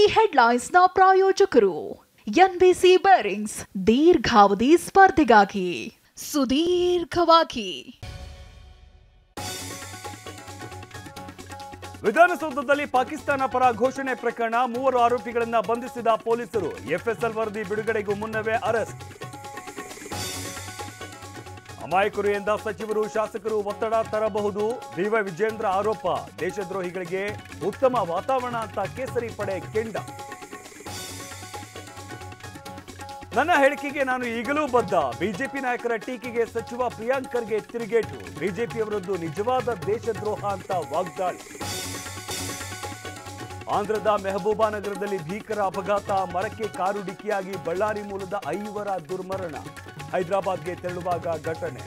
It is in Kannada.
ಈ ಹೆಡ್ಲೈನ್ಸ್ನ ಪ್ರಾಯೋಜಕರು ಎನ್ಬಿಸಿ ಬೇರಿಂಗ್ಸ್ ದೀರ್ಘಾವಧಿ ಸ್ಪರ್ಧೆಗಾಗಿ ಸುದೀರ್ಘವಾಗಿ. ವಿಧಾನಸೌಧದಲ್ಲಿ ಪಾಕಿಸ್ತಾನ ಪರ ಘೋಷಣೆ ಪ್ರಕರಣ 3 ಆರೋಪಿಗಳನ್ನು ಬಂಧಿಸಿದ ಪೊಲೀಸರು. ಎಫ್ಎಸ್ಎಲ್ ವರದಿ ಬಿಡುಗಡೆಗೂ ಮುನ್ನವೇ ಅರೆಸ್ಟ್. ಅಮಾಯಕರು ಎಂದ ಸಚಿವರು ಶಾಸಕರು ಒತ್ತಡ ತರಬಹುದು. ಡಿವೈ ವಿಜೇಂದ್ರ ಆರೋಪ. ದೇಶದ್ರೋಹಿಗಳಿಗೆ ಉತ್ತಮ ವಾತಾವರಣ ಅಂತ ಕೇಸರಿ ಪಡೆ ಕೆಂಡ. ನನ್ನ ಹೇಳಿಕೆಗೆ ನಾನು ಈಗಲೂ ಬದ್ಧ. ಬಿಜೆಪಿ ನಾಯಕರ ಟೀಕೆಗೆ ಸಚಿವ ಪ್ರಿಯಾಂಕ್ ಖರ್ಗೆ ತಿರುಗೇಟು. ಬಿಜೆಪಿಯವರದ್ದು ನಿಜವಾದ ದೇಶದ್ರೋಹ ಅಂತ ವಾಗ್ದಾಳಿ. ಆಂಧ್ರದ ಮೆಹಬೂಬಾನಗರದಲ್ಲಿ ಭೀಕರ ಅಪಘಾತ. ಮರಕ್ಕೆ ಕಾರು ಡಿಕ್ಕಿಯಾಗಿ ಬಳ್ಳಾರಿ ಮೂಲದ 5 ದುರ್ಮರಣ. ಹೈದರಾಬಾದ್ಗೆ ತೆರಳುವಾಗ ಘಟನೆ.